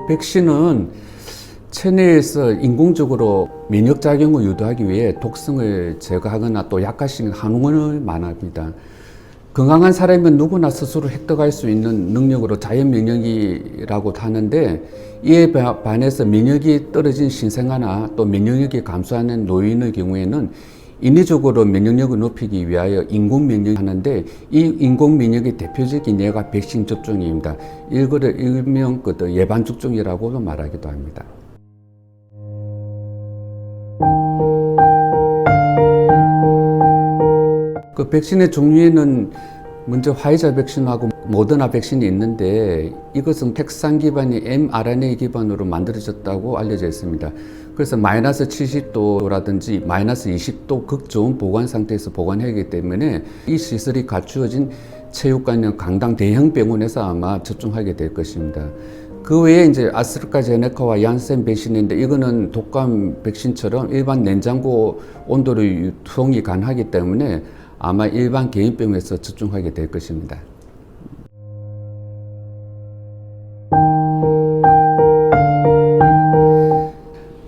백신은 체내에서 인공적으로 면역작용을 유도하기 위해 독성을 제거하거나 또 약화시키는 항원을 말합니다. 건강한 사람은 누구나 스스로 획득할 수 있는 능력으로 자연 면역이라고 하는데, 이에 반해서 면역이 떨어진 신생아나 또 면역력이 감소하는 노인의 경우에는 인위적으로 면역력을 높이기 위하여 인공 면역을 하는데, 이 인공 면역의 대표적인 예가 백신 접종입니다. 이거를 일명 예방 접종이라고도 말하기도 합니다. 그 백신의 종류에는 먼저 화이자 백신하고 모더나 백신이 있는데, 이것은 핵산 기반이 mRNA 기반으로 만들어졌다고 알려져 있습니다. 그래서 마이너스 70도라든지 마이너스 20도 극저온 보관 상태에서 보관하기 때문에 이 시설이 갖추어진 체육관이나 강당 대형 병원에서 아마 접종하게 될 것입니다. 그 외에 이제 아스트라제네카와 얀센 백신인데, 이거는 독감 백신처럼 일반 냉장고 온도로 유통이 가능하기 때문에 아마 일반 개인 병원에서 접종하게 될 것입니다.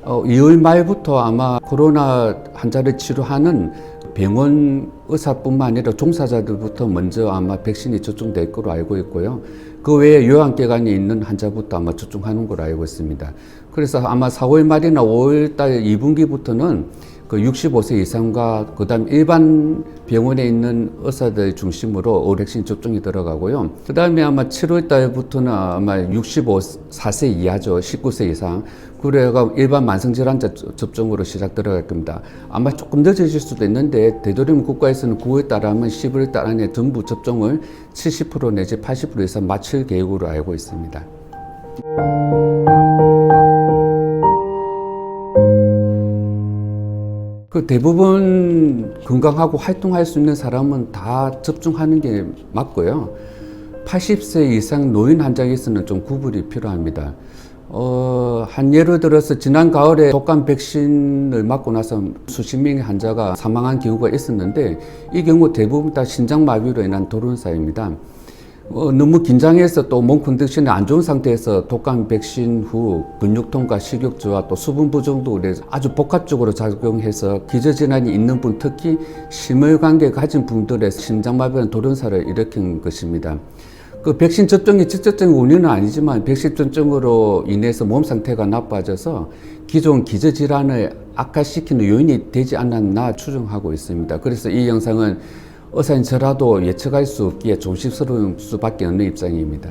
2월 말부터 아마 코로나 환자를 치료하는 병원 의사뿐만 아니라 종사자들부터 먼저 아마 백신이 접종될 것으로 알고 있고요. 그 외에 요양기관에 있는 환자부터 아마 접종하는 걸로 알고 있습니다. 그래서 아마 4월 말이나 5월 달 2분기부터는 그 65세 이상과 그다음 일반 병원에 있는 의사들 중심으로 의료백신 접종이 들어가고요. 그다음에 아마 7월 달부터는 아마 64세 이하죠. 19세 이상. 그래가 일반 만성질환자 접종으로 시작 들어갈 겁니다. 아마 조금 늦어질 수도 있는데, 되도록이면 국가에서는 9월 달 하면 11월 달 안에 전부 접종을 70% 내지 80% 이상 마칠 계획으로 알고 있습니다. 그 대부분 건강하고 활동할 수 있는 사람은 다 접종하는 게 맞고요. 80세 이상 노인 환자에서는 좀 구분이 필요합니다. 한 예를 들어서 지난 가을에 독감 백신을 맞고 나서 수십 명의 환자가 사망한 경우가 있었는데, 이 경우 대부분 다 심장마비로 인한 돌연사입니다. 너무 긴장해서 또 몸 컨디션이 안 좋은 상태에서 독감 백신 후 근육통과 식욕 저하 또 수분 부정도 아주 복합적으로 작용해서 기저질환이 있는 분, 특히 심혈관계 가진 분들의 심장마비나 돌연사를 일으킨 것입니다. 그 백신 접종이 직접적인 원인은 아니지만 백신 접종으로 인해서 몸 상태가 나빠져서 기존 기저질환을 악화시키는 요인이 되지 않았나 추정하고 있습니다. 그래서 이 영상은 의사인 저라도 예측할 수 없기에 조심스러울 수밖에 없는 입장입니다.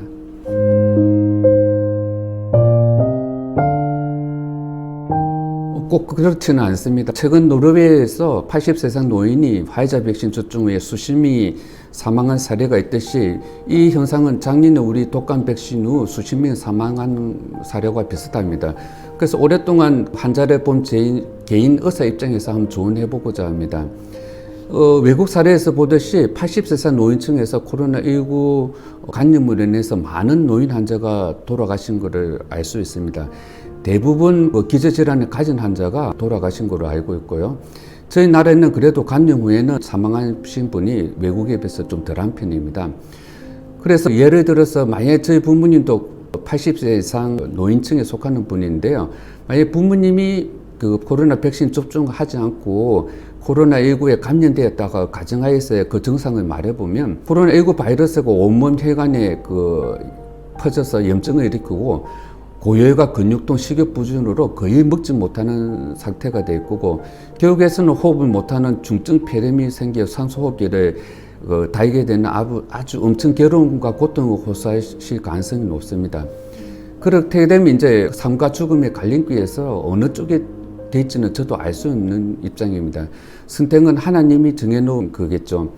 꼭 그렇지는 않습니다. 최근 노르웨이에서 80세 이상 노인이 화이자 백신 접종 후에 수십 명이 사망한 사례가 있듯이, 이 현상은 작년에 우리 독감 백신 후 수십 명이 사망한 사례와 비슷합니다. 그래서 오랫동안 환자를 본 개인 의사 입장에서 한번 조언해보고자 합니다. 외국 사례에서 보듯이 80세 이상 노인층에서 코로나19 감염으로 인해서 많은 노인 환자가 돌아가신 것을 알 수 있습니다. 대부분 기저질환을 가진 환자가 돌아가신 걸로 알고 있고요. 저희 나라에는 그래도 감염 후에는 사망하신 분이 외국에 비해서 좀 덜한 편입니다. 그래서 예를 들어서 만약에 저희 부모님도 80세 이상 노인층에 속하는 분인데요. 만약에 부모님이 그 코로나 백신 접종하지 않고 코로나19에 감염되었다가 가정하에서의 그 증상을 말해보면, 코로나19 바이러스가 온몸 혈관에 퍼져서 염증을 일으키고 고열과 근육통, 식욕 부진으로 거의 먹지 못하는 상태가 될 거고, 결국에서는 호흡을 못하는 중증 폐렴이 생겨 산소호흡기를 달게 되는 아주 엄청 괴로움과 고통을 호소하실 가능성이 높습니다. 그렇게 되면 이제 삶과 죽음의 갈림길에서 어느 쪽에 될지는 저도 알 수 없는 입장입니다. 선택은 하나님이 정해놓은 거겠죠.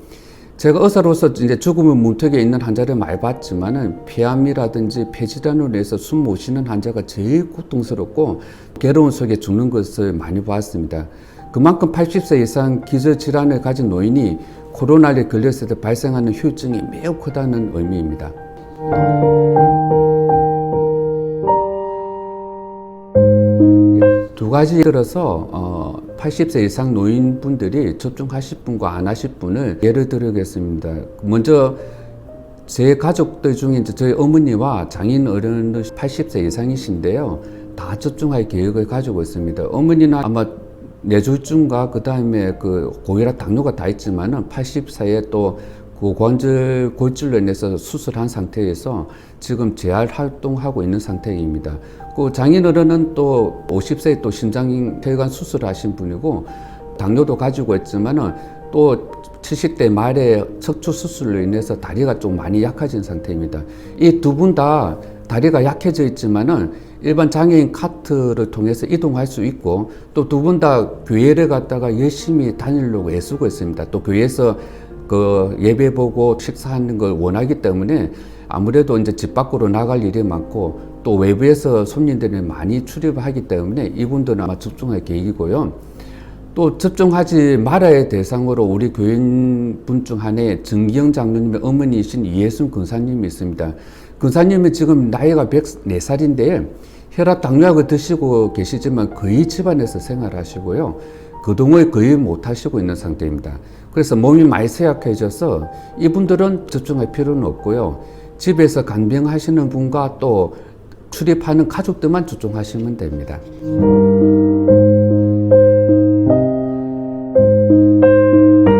제가 의사로서 이제 죽음의 문턱에 있는 환자를 많이 봤지만은 폐암이라든지 폐질환으로 인해서 숨 못 쉬는 환자가 제일 고통스럽고 괴로움 속에 죽는 것을 많이 봤습니다. 그만큼 80세 이상 기저질환을 가진 노인이 코로나에 걸렸을 때 발생하는 후유증이 매우 크다는 의미입니다. 두 가지 들어서 80세 이상 노인분들이 접종하실 분과 안 하실 분을 예를 들겠습니다. 먼저 제 가족들 중에 이제 저희 어머니와 장인 어른들 80세 이상이신데요. 다 접종할 계획을 가지고 있습니다. 어머니는 아마 뇌졸중과 그 다음에 그 고혈압 당뇨가 다 있지만은 80세에 또 그 고관절 골절로 인해서 수술한 상태에서 지금 재활 활동하고 있는 상태입니다. 그 장인어른은 또 50세에 또 심장 혈관 수술하신 분이고 당뇨도 가지고 있지만은 또 70대 말에 척추 수술로 인해서 다리가 좀 많이 약해진 상태입니다. 이 두 분 다 다리가 약해져 있지만은 일반 장애인 카트를 통해서 이동할 수 있고 또 두 분 다 교회를 갔다가 열심히 다니려고 애쓰고 있습니다. 또 교회에서 그 예배 보고 식사하는 걸 원하기 때문에 아무래도 이제 집 밖으로 나갈 일이 많고 또 외부에서 손님들이 많이 출입하기 때문에 이분들은 아마 접종할 계획이고요. 또 접종하지 말아야 대상으로 우리 교인분 중 하나의 정기영 장로님의 어머니이신 이혜순 근사님이 있습니다. 근사님은 지금 나이가 104살인데 혈압 당뇨약을 드시고 계시지만 거의 집안에서 생활하시고요. 그동안 거의 못하시고 있는 상태입니다. 그래서 몸이 많이 쇠약해져서 이분들은 접종할 필요는 없고요. 집에서 간병하시는 분과 또 출입하는 가족들만 접종하시면 됩니다.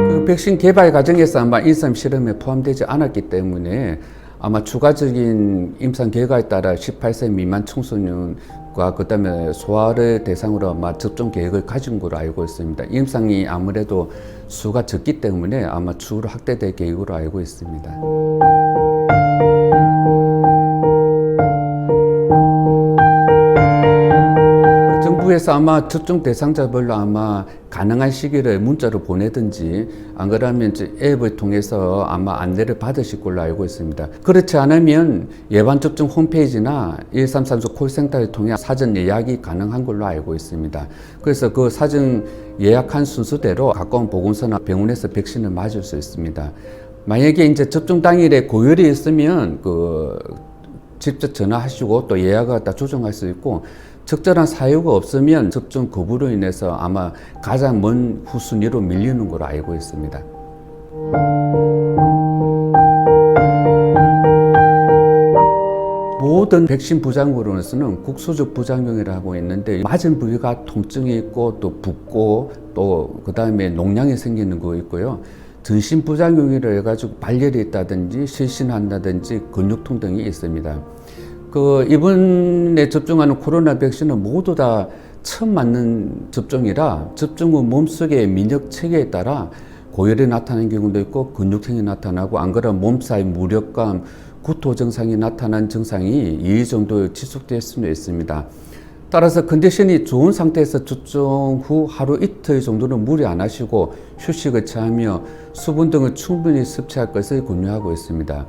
그 백신 개발 과정에서 아마 인삼 실험에 포함되지 않았기 때문에 아마 추가적인 임상 결과에 따라 18세 미만 청소년과 그다음에 소아를 대상으로 아마 접종 계획을 가진 걸로 알고 있습니다. 임상이 아무래도 수가 적기 때문에 아마 추후로 확대될 계획으로 알고 있습니다. 정부에서 아마 접종 대상자별로 아마 가능한 시기를 문자로 보내든지 안 그러면 이제 앱을 통해서 아마 안내를 받으실 걸로 알고 있습니다. 그렇지 않으면 예방접종 홈페이지나 1334 콜센터를 통해 사전 예약이 가능한 걸로 알고 있습니다. 그래서 그 사전 예약한 순서대로 가까운 보건소나 병원에서 백신을 맞을 수 있습니다. 만약에 이제 접종 당일에 고열이 있으면 직접 전화하시고 또 예약을 갖다 조정할 수 있고 적절한 사유가 없으면 접종 거부로 인해서 아마 가장 먼 후순위로 밀리는 걸로 알고 있습니다. 모든 백신 부작용으로서는 국소적 부작용이라고 있는데 맞은 부위가 통증이 있고 또 붓고 또 그 다음에 농양이 생기는 거 있고요. 전신 부작용이라 해가지고 발열이 있다든지 실신한다든지 근육통 등이 있습니다. 이번에 접종하는 코로나 백신은 모두 다 처음 맞는 접종이라 접종 후 몸속의 면역 체계에 따라 고열이 나타나는 경우도 있고 근육통이 나타나고 안 그러면 몸살, 무력감, 구토 증상이 나타난 증상이 2일 정도 지속될 수는 있습니다. 따라서 컨디션이 좋은 상태에서 접종 후 하루 이틀 정도는 무리 안 하시고 휴식을 취하며 수분 등을 충분히 섭취할 것을 권유하고 있습니다.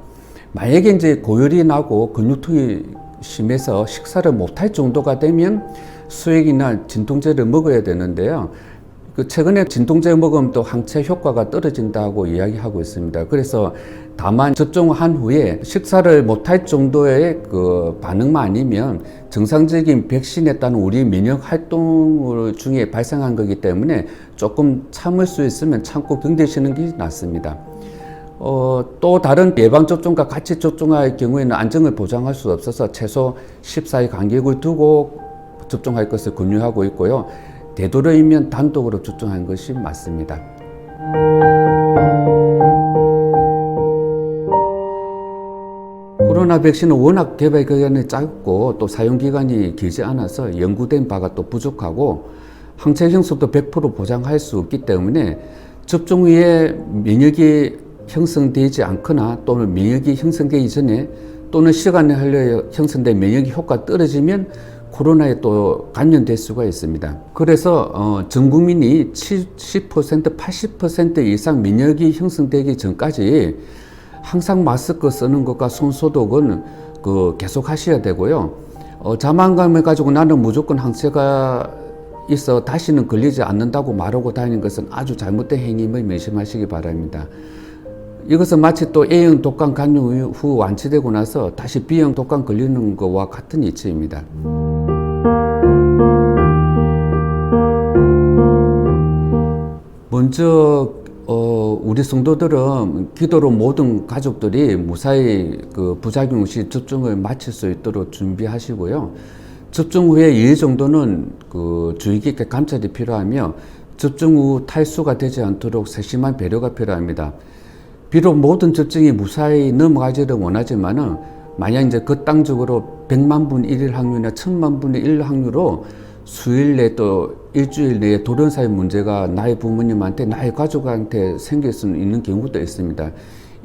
만약에 이제 고열이 나고 근육통이 심해서 식사를 못할 정도가 되면 수액이나 진통제를 먹어야 되는데요. 최근에 진통제 먹으면 또 항체 효과가 떨어진다고 이야기하고 있습니다. 그래서 다만 접종한 후에 식사를 못할 정도의 반응만 아니면 정상적인 백신에 따른 우리 면역 활동 중에 발생한 거기 때문에 조금 참을 수 있으면 참고 견디시는 게 낫습니다. 또 다른 예방접종과 같이 접종할 경우에는 안정을 보장할 수 없어서 최소 14일 간격을 두고 접종할 것을 권유하고 있고요. 되도록이면 단독으로 접종하는 것이 맞습니다. 코로나 백신은 워낙 개발 기간이 짧고 또 사용 기간이 길지 않아서 연구된 바가 또 부족하고 항체 형성도 100% 보장할 수 없기 때문에 접종 후에 면역이 형성되지 않거나 또는 면역이 형성되기 전에 또는 시간에 흘러 형성된 면역이 효과가 떨어지면 코로나에 또 감염될 수가 있습니다. 그래서 전 국민이 70%, 80% 이상 면역이 형성되기 전까지 항상 마스크 쓰는 것과 손 소독은 계속 하셔야 되고요. 자만감을 가지고 나는 무조건 항체가 있어 다시는 걸리지 않는다고 말하고 다니는 것은 아주 잘못된 행위임을 명심하시기 바랍니다. 이것은 마치 또 A형 독감 감염 후 완치되고 나서 다시 B형 독감 걸리는 것과 같은 이치입니다. 먼저 우리 성도들은 기도로 모든 가족들이 무사히 그 부작용 없이 접종을 마칠 수 있도록 준비하시고요. 접종 후에 2일 정도는 그 주의 깊게 관찰이 필요하며 접종 후 탈수가 되지 않도록 세심한 배려가 필요합니다. 비록 모든 접종이 무사히 넘어가지를 원하지만은 만약 이제 극단적으로 100만 분 1일 확률이나 1000만 분의 1 확률로 수일 내 또 일주일 내에 돌연사의 문제가 나의 부모님한테 나의 가족한테 생길 수 있는 경우도 있습니다.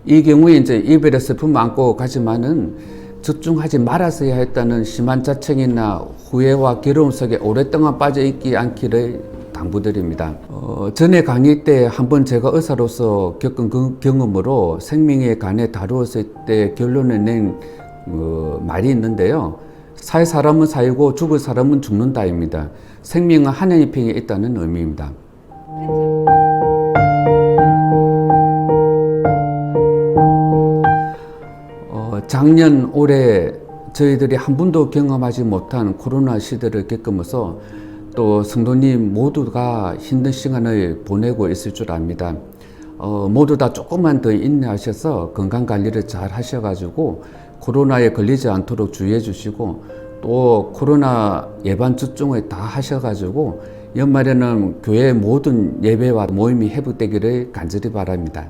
이 경우에 이제 이별의 슬픔을 안고 가지만은 접종하지 말았어야 했다는 심한 자책이나 후회와 괴로움 속에 오랫동안 빠져있지 않기를 당부드립니다. 전에 강의 때 한번 제가 의사로서 겪은 그 경험으로 생명에 관해 다루었을 때 결론을 낸 말이 있는데요. 살 사람은 살고 죽을 사람은 죽는다입니다. 생명은 하나님의 편에 있다는 의미입니다. 작년 올해 저희들이 한 번도 경험하지 못한 코로나 시대를 겪으면서 또 성도님 모두가 힘든 시간을 보내고 있을 줄 압니다. 모두 다 조금만 더 인내하셔서 건강관리를 잘 하셔가지고 코로나에 걸리지 않도록 주의해 주시고 또 코로나 예방 접종을 다 하셔가지고 연말에는 교회 모든 예배와 모임이 회복되기를 간절히 바랍니다.